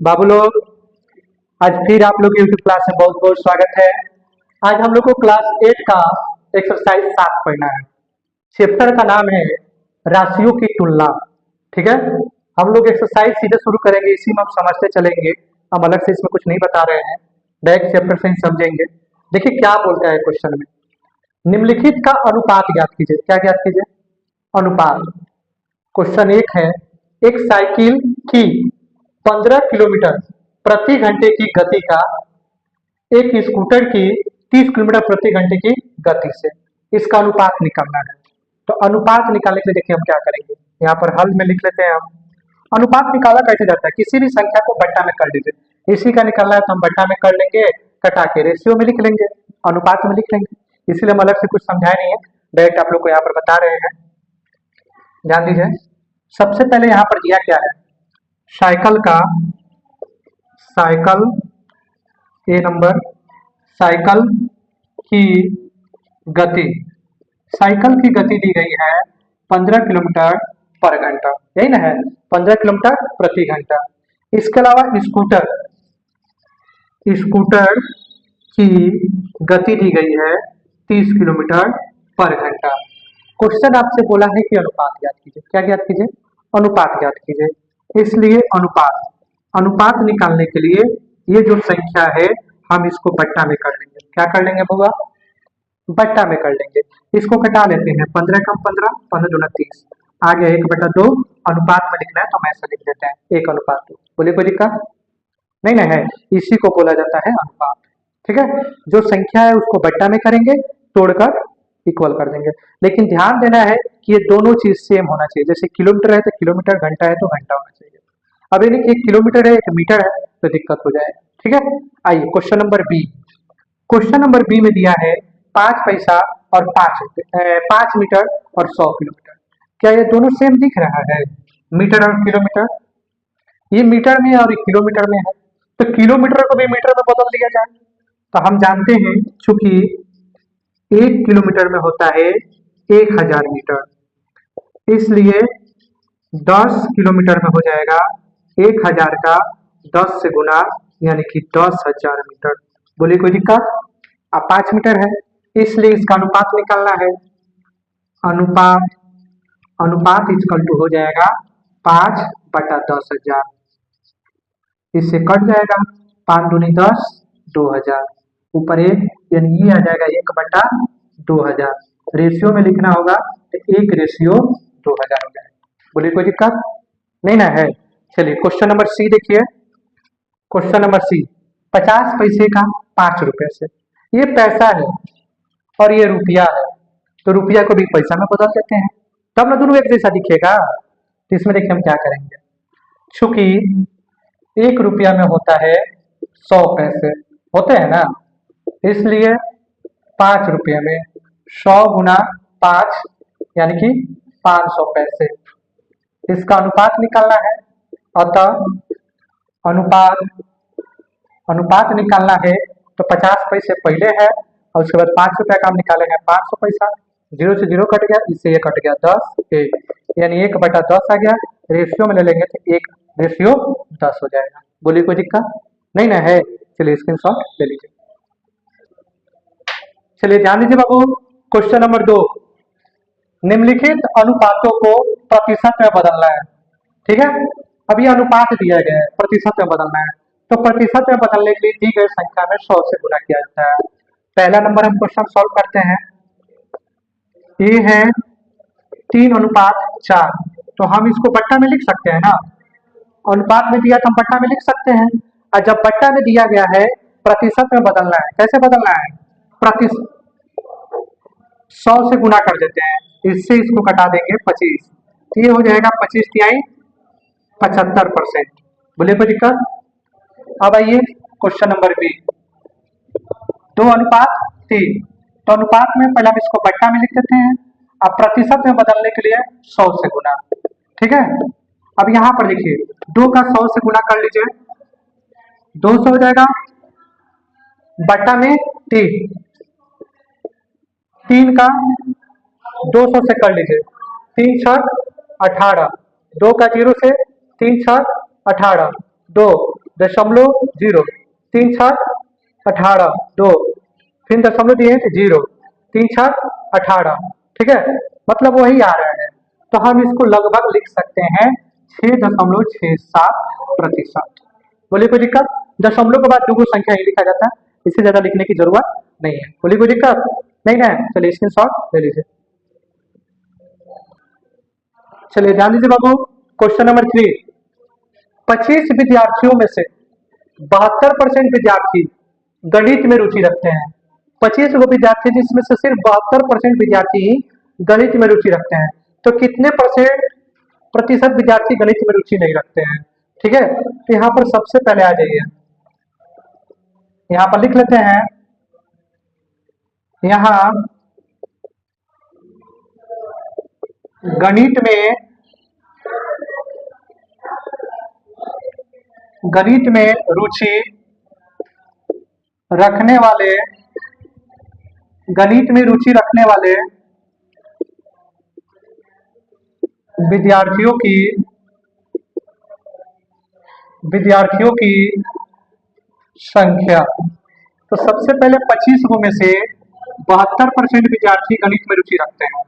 बाबू लोग, आज फिर आप लोग यूट्यूब क्लास में बहुत बहुत स्वागत है। आज हम लोग को क्लास 8 का एक्सरसाइज 7 पढ़ना है। चैप्टर का नाम है राशियों की तुलना। ठीक है, हम लोग एक्सरसाइज सीधे शुरू करेंगे, इसी में हम समझते चलेंगे। हम अलग से इसमें कुछ नहीं बता रहे हैं, डायरेक्ट चैप्टर से ही समझेंगे। देखिए क्या बोलता है क्वेश्चन में, निम्नलिखित का अनुपात ज्ञात कीजिए। क्या ज्ञात कीजिए? अनुपात। क्वेश्चन 1 है, एक साइकिल की 15 किलोमीटर प्रति घंटे की गति का एक स्कूटर की 30 किलोमीटर प्रति घंटे की गति से इसका अनुपात निकालना है। तो अनुपात निकालने के लिए देखिए हम क्या करेंगे, यहाँ पर हल में लिख लेते हैं हम। अनुपात निकाला कैसे जाता है, किसी भी संख्या को बट्टा में कर लीजिए। इसी का निकालना है तो हम बट्टा में कर लेंगे, कटा के रेशियो में लिख लेंगे, अनुपात में लिख लेंगे। इसलिए हम अलग से कुछ समझाए नहीं है, डायरेक्ट आप लोग को यहाँ पर बता रहे हैं। ध्यान दीजिए, सबसे पहले यहाँ पर दिया क्या है, साइकिल ए नंबर, साइकिल की गति, साइकिल की गति दी गई है 15 किलोमीटर पर घंटा, यही ना है, 15 किलोमीटर प्रति घंटा। इसके अलावा स्कूटर की गति दी गई है 30 किलोमीटर पर घंटा। क्वेश्चन आपसे बोला है कि अनुपात ज्ञात कीजिए। क्या ज्ञात कीजिए? अनुपात ज्ञात कीजिए। इसलिए अनुपात निकालने के लिए ये जो संख्या है हम इसको बट्टा में कर लेंगे। क्या कर लेंगे बुआ? बट्टा में कर लेंगे। इसको घटा लेते हैं, 15 कम 15, 15 दूना 30, आ गया 1/2। अनुपात में लिखना है तो हम ऐसा लिख देते हैं 1:2। बोलिए कोई दिक्कत नहीं ना है, इसी को बोला जाता है अनुपात। ठीक है, जो संख्या है उसको बट्टा में करेंगे, तोड़कर इक्वल कर देंगे। लेकिन ध्यान देना है कि ये दोनों चीज सेम होना चाहिए। जैसे किलोमीटर है तो किलोमीटर, घंटा है तो घंटा होना चाहिए। अब ये एक किलोमीटर है एक मीटर है तो दिक्कत हो जाएगा। ठीक है, आइए question number B. Question number B में दिया है 5 पैसा और 5 मीटर और 100 किलोमीटर। क्या ये दोनों सेम दिख रहा है, मीटर और किलोमीटर? ये मीटर में और किलोमीटर में है, तो किलोमीटर को भी मीटर में बदल दिया जाए। तो हम जानते हैं चूंकि 1 किलोमीटर में होता है 1000 मीटर, इसलिए 10 किलोमीटर में हो जाएगा 1000 का 10 से गुना, यानी कि 10,000 मीटर। बोलिए कोई दिक्कत? अब 5 मीटर है इसलिए इसका अनुपात निकालना है। अनुपात इक्वल टू हो जाएगा 5/10,000। इससे कट जाएगा, 5 दूनी 10, 2000 ऊपर 1, यानी ये आ जाएगा 1/2000। रेशियो में लिखना होगा तो 1:2000 हो जाएगा। बोलिए कोई दिक्कत नहीं ना है। चलिए क्वेश्चन नंबर सी देखिए। क्वेश्चन नंबर सी, 50 पैसे का 5 रुपए से, ये पैसा है और ये रुपया है, तो रुपया को भी पैसा में बदल देते हैं, तब ना दोनों एक जैसा दिखेगा। तो इसमें देखिए हम क्या करेंगे, चूंकि 1 रुपया में होता है 100 पैसे होते हैं ना, इसलिए 5 रुपये में 100 गुना 5 यानी कि 500 पैसे। इसका अनुपात निकालना है, अतः अनुपात निकालना है तो 50 पैसे पहले है और उसके बाद 5 रुपया का हम निकालेंगे 500 पैसा। 0 से 0 कट गया, इससे ये कट गया 10, 1, यानी 1/10 आ गया। रेशियो में ले लेंगे तो 1:10 हो जाएगा। बोलिए कोई दिक्कत नहीं ना है। चलिए स्क्रीनशॉट ले लीजिए। चलिए ध्यान दीजिए बाबू, क्वेश्चन नंबर 2, निम्नलिखित अनुपातों को प्रतिशत में बदलना है। ठीक है, अब ये अनुपात दिया गया है, प्रतिशत में बदलना है, तो प्रतिशत में बदलने के लिए दी गई संख्या में 100 से गुणा किया जाता है। पहला नंबर हम क्वेश्चन सॉल्व करते हैं। ये है 3:4, तो हम इसको बट्टा में लिख सकते हैं ना, अनुपात में दिया तो हम बट्टा में लिख सकते हैं। और जब बट्टा में दिया गया है प्रतिशत में बदलना है, कैसे बदलना है, प्रतिशत 100 से गुणा कर देते हैं, इससे इसको कटा देंगे 25, तो ये हो जाएगा 25 तिहाई 75%। बोलिए कोई दिक्कत? अब आइए क्वेश्चन नंबर बी, 2:3, तो अनुपात में पहले हम इसको बट्टा में लिख देते हैं, अब प्रतिशत में बदलने के लिए 100 से गुना। ठीक है, अब यहाँ पर देखिए 2 का 100 से गुना कर लीजिए, 200 हो जाएगा, बट्टा में 3 का 200 से कर लीजिए, 3 6 18, 2 का 0 से 3 6 18, 2 दशमलव जीरो, 3 6 18 2, फिर दशमलव दिए थे 0, 3 6 18, ठीक है, मतलब वही आ रहा है। तो हम इसको लगभग लिख सकते हैं 6.67%। बोलिए कोई दिक्कत? दशमलव के बाद दो संख्या ही लिखा जाता है, इससे ज्यादा लिखने की जरूरत नहीं है। बोलिए कोई दिक्कत नहीं ना? चलिए स्क्रीनशॉट ले लीजिए। चलिए ध्यान दीजिए बाबू, क्वेश्चन नंबर 3। 25 विद्यार्थियों में से 72% विद्यार्थी गणित में रुचि रखते हैं। 25 गो विद्यार्थी जिसमें से सिर्फ 72% विद्यार्थी गणित में रुचि रखते हैं, तो कितने प्रतिशत विद्यार्थी गणित में रुचि नहीं रखते हैं? ठीक है, तो यहाँ पर सबसे पहले आ जाइए, यहाँ पर लिख लेते हैं, यहाँ गणित में रुचि रखने वाले, गणित में रुचि रखने वाले विद्यार्थियों की संख्या। तो सबसे पहले 25 गो में से 72% विद्यार्थी गणित में रुचि रखते हैं,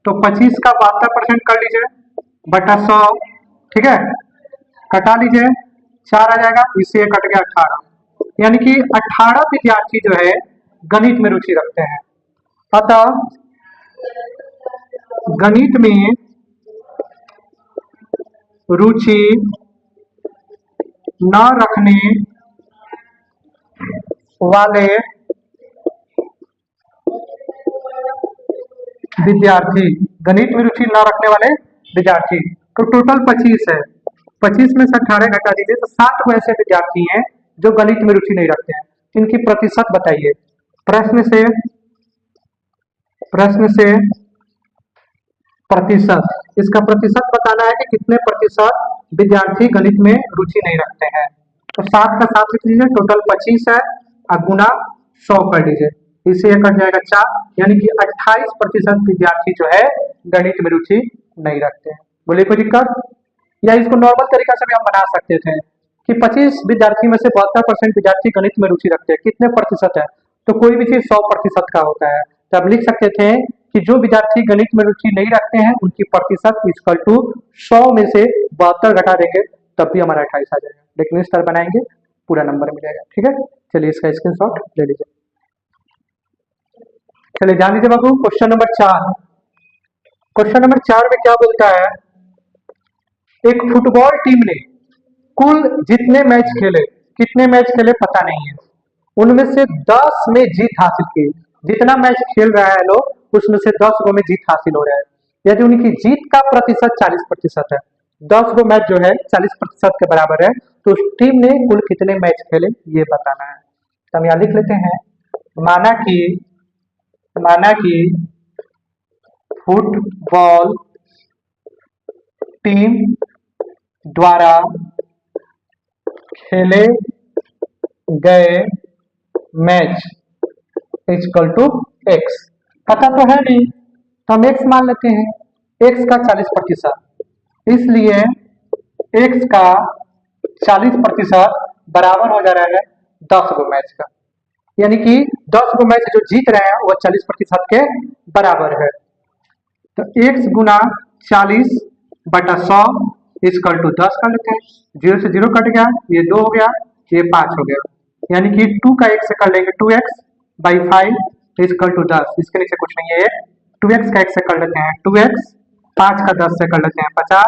तो 25 का 72% कर लीजिए बटा 100, ठीक है, कटा लीजिए, 4 आ जाएगा, इससे कट गया 18, यानी कि 18 विद्यार्थी जो है गणित में रुचि रखते हैं। अतः गणित में रुचि न रखने वाले विद्यार्थी, गणित में रुचि न रखने वाले विद्यार्थी, तो टोटल 25 है, 25 में से 18 घटा दीजिए, तो 7 वो ऐसे विद्यार्थी हैं जो गणित में रुचि नहीं रखते हैं। इनकी प्रतिशत बताइए। प्रश्न से प्रतिशत, इसका प्रतिशत बताना है कि कितने प्रतिशत विद्यार्थी गणित में रुचि नहीं रखते हैं। तो 7 का 7 लिख लीजिए, टोटल 25 है, और गुना 100 कर लीजिए, इससे कट जाएगा 4, यानी कि 28% विद्यार्थी जो है गणित में रुचि नहीं रखते हैं। बोलिए कोई दिक्कत? या इसको नॉर्मल तरीका से भी हम बना सकते थे कि 25 विद्यार्थी में से 72% विद्यार्थी गणित में रुचि रखते हैं, कितने प्रतिशत है? तो कोई भी चीज 100% का होता है, तो अब लिख सकते थे कि जो विद्यार्थी गणित में रुचि नहीं रखते हैं उनकी प्रतिशत इक्वल टू 100 में से 72 घटा देंगे, तब भी हमारा 28 आ जाएगा, लेकिन इस तरह बनाएंगे पूरा नंबर मिलेगा। ठीक है, चलिए इसका स्क्रीनशॉट ले लीजिए। चलिए ध्यान दीजिए बाबू, क्वेश्चन नंबर 4। क्वेश्चन नंबर 4 में क्या बोलता है, एक फुटबॉल टीम ने कुल जितने मैच खेले, कितने मैच खेले पता नहीं है, उनमें से 10 में जीत हासिल की। जितना मैच खेल रहा है लोग, उसमें से 10 गो में जीत हासिल हो रहा है। यदि उनकी जीत का प्रतिशत 40% है, 10 गो मैच जो है 40% के बराबर है, तो उस टीम ने कुल कितने मैच खेले ये बताना है। तो हम यहाँ लिख लेते हैं, माना कि फुटबॉल टीम द्वारा खेले गए मैच इक्वल टू एक्स। पता तो है नहीं, तो हम एक्स मान लेते हैं, एक्स का 40%, इसलिए एक्स का 40% बराबर हो जा रहा है 10 गो मैच का, यानी कि 10 गो मैच जो जीत रहे हैं वह 40% के बराबर है। तो x गुना 40 बटा 100 इक्वल टू 10 कर लेते हैं, 0 से 0 कट गया, ये 2 हो गया, ये 5 हो गया, यानी कि 2 का x से कर लेंगे 2x बाई 5 इक्वल टू 10, इसके नीचे कुछ नहीं है, 2x का x से कर लेते हैं 2x, 5 का 10 से कर लेते हैं 50,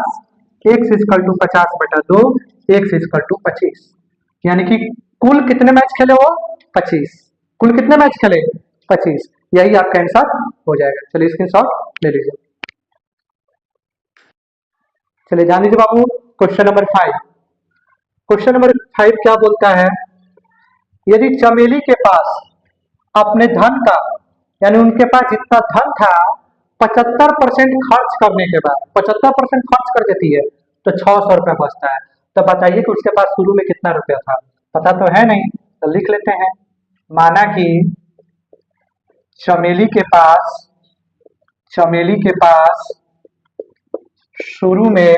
x इक्वल टू 50 बटा 2, x इक्वल टू 25, यानी कि कुल कितने मैच खेले वो 25, कुल कितने मैच खेले 25, यही आपका आंसर हो जाएगा। चलिए स्क्रीनशॉट ले लीजिए। चलिए जान लीजिए बाबू, क्वेश्चन नंबर 5। क्वेश्चन नंबर 5 क्या बोलता है, यदि चमेली के पास अपने धन का, यानी उनके पास जितना धन था 75% खर्च करने के बाद, 75% खर्च कर देती है तो 600 रुपया बचता है, तो बताइए कि उसके पास शुरू में कितना रुपया था? पता तो है नहीं, तो लिख लेते हैं, माना कि चमेली के पास शुरू में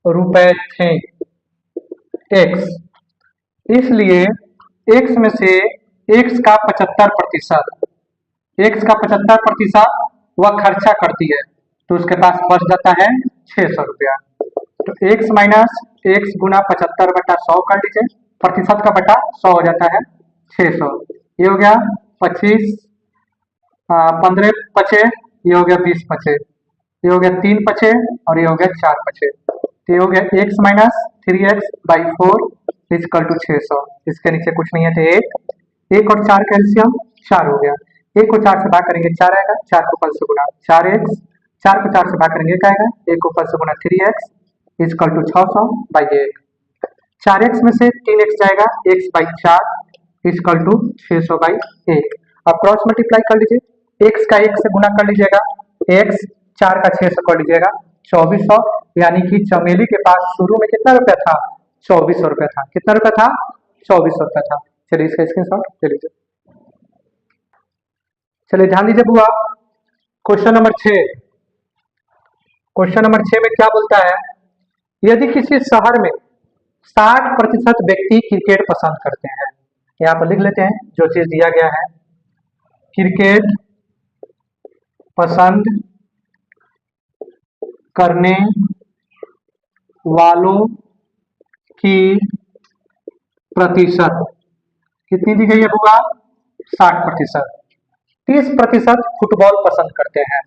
रुपए थे, एक्स, इसलिए एक्स में से एक्स का 75%, एक्स का 75% वह खर्चा करती है, तो उसके पास बच जाता है 600 रुपया। तो एक्स माइनस एक्स गुना 75/100 कर लीजिए, प्रतिशत का बटा 100 हो जाता है 600। ये हो गया 25, 15 बचे, ये हो गया 20 बचे, ये हो गया 3 बचे और ये हो गया 4 बचे। तो ये हो गया x minus 3x/4 equal to 600। इसके नीचे कुछ नहीं है तो एक और 4 का एलसीएम 4 हो गया। एक को 4 से भाग करेंगे 4 आएगा, 4 को पल से गुना 4x, 4 को 4 से भाग करेंगे क्या आएगा, एक को पल से गुना 3x इक्वल टू 600/1। 4x में से 3x जाएगा, x/4 इक्वल टू 600/1। अब क्रॉस मल्टीप्लाई कर लीजिए, x का 1 से गुना कर लीजिएगा, x 4 का 6 से कर लीजिएगा 2400, यानी कि चमेली के पास शुरू में कितना रुपया था, 2400 रुपया था। कितना रुपया था, 2400 रुपया था। चलिए इसका स्क्रीनशॉट ले लीजिए। चलिए ध्यान दीजिए बुआ, क्वेश्चन नंबर 6, क्वेश्चन नंबर 6 में क्या बोलता है, यदि किसी शहर में 60% व्यक्ति क्रिकेट पसंद करते हैं, यहाँ पर लिख लेते हैं जो चीज दिया गया है, क्रिकेट पसंद करने वालों की प्रतिशत कितनी दी गई है बुआ, 60%। 30% फुटबॉल पसंद करते हैं,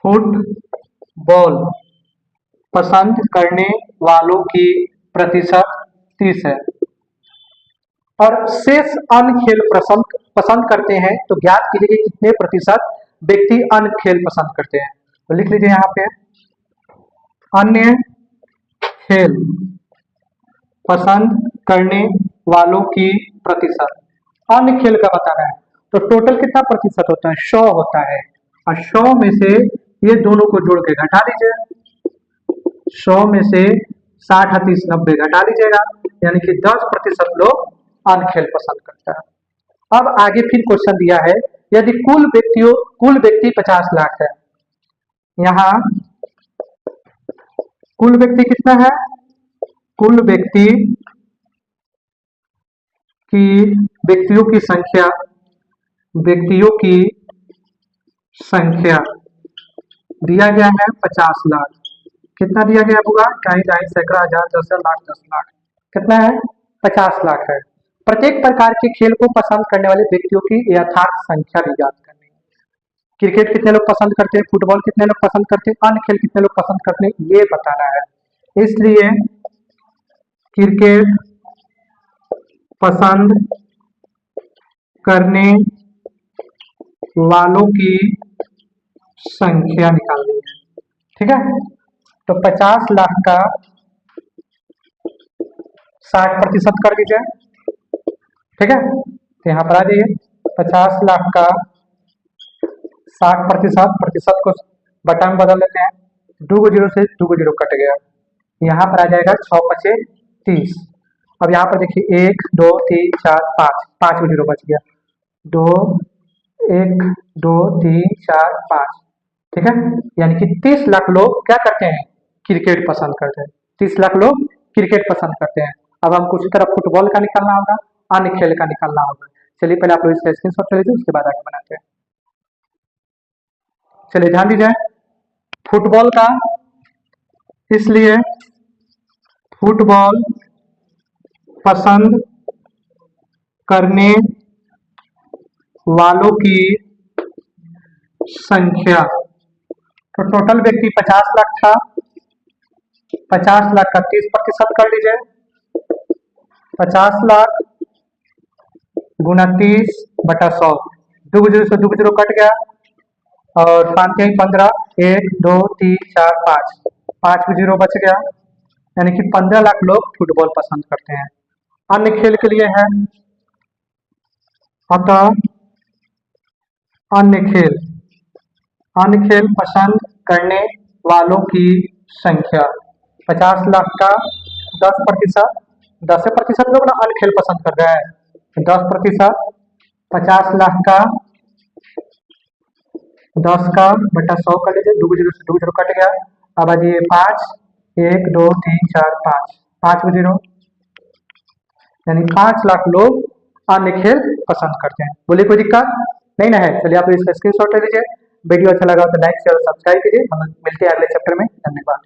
फुटबॉल पसंद करने वालों की प्रतिशत 30 है, और शेष अन्य खेल पसंद करते हैं। तो ज्ञात कीजिए कि कितने प्रतिशत व्यक्ति अन्य खेल पसंद करते हैं। तो लिख लीजिए यहाँ पे, अन्य खेल पसंद करने वालों की प्रतिशत, अन्य खेल का बताना है। तो टोटल कितना प्रतिशत होता है, 100 होता है, और 100 में से ये दोनों को जोड़ के घटा लीजिए, 100 में से 60, 30, 90 घटा लीजिएगा, यानी कि 10% लोग अन्य खेल पसंद करता है। अब आगे फिर क्वेश्चन दिया है, यदि कुल व्यक्ति 50 लाख है, यहाँ कुल व्यक्ति कितना है, कुल व्यक्तियों की संख्या दिया गया है 50 लाख। कितना दिया गया होगा, कहीं सैकड़ा, हजार, 10 लाख, 10 लाख, कितना है, 50 लाख है। प्रत्येक प्रकार के खेल को पसंद करने वाले व्यक्तियों की यथार्थ संख्या भी ज्ञात करनी है। क्रिकेट कितने लोग पसंद करते हैं, फुटबॉल कितने लोग पसंद करते हैं, अन्य खेल कितने लोग पसंद करते हैं, ये बताना है। इसलिए क्रिकेट पसंद करने वालों की संख्या निकालनी है, ठीक है। तो 50 लाख का 60% कर दीजिए, ठीक है। तो यहाँ पर आ जाइए, 50 लाख का 60%, प्रतिशत को बटा में बदल लेते हैं, 2 जीरो से 2 जीरो कट गया, यहाँ पर आ जाएगा 6 पचे 30। अब यहाँ पर देखिए 1 2 3 4 5, 5 जीरो बच गया, 2 1 2 3 4 5, ठीक है। यानी कि 30 लाख लोग क्या करते हैं, क्रिकेट पसंद करते हैं, 30 लाख लोग क्रिकेट पसंद करते हैं। अब हमको उसी तरह फुटबॉल का निकालना होगा, अन्य खेल का निकालना होगा। चलिए पहले आप लोग इसका स्क्रीनशॉट ले लीजिए, उसके बाद आगे बनाते हैं। चलिए ध्यान दीजिए, फुटबॉल का, इसलिए फुटबॉल पसंद करने वालों की संख्या, तो टोटल व्यक्ति 50 लाख था, 50 लाख का 30% कर लीजिए, 50 लाख गुना 30/100, 2 जीरो से 2 जीरो कट गया, और 5 15, 1 2 3 4 5, 5 जीरो बच गया, यानी कि 15 लाख लोग फुटबॉल पसंद करते हैं। अन्य खेल के लिए है, अतः अन्य खेल पसंद करने वालों की संख्या, 50 लाख का 10%, 10% लोग ना अन्य खेल पसंद कर रहे हैं, 10%, 50 लाख का 10/100 कर लीजिए, 2 जीरो से 2 जीरो कट गया। अब आ जाइए 5, 1 2 3 4 5, 5 यानी 5 लाख लोग अन्य खेल पसंद करते हैं। बोलिए कोई दिक्कत नहीं ना है। चलिए आप इसका स्क्रीनशॉट ले लीजिए। वीडियो अच्छा लगा तो लाइक शेयर और सब्सक्राइब कीजिए। हम मिलते हैं अगले चैप्टर में। धन्यवाद।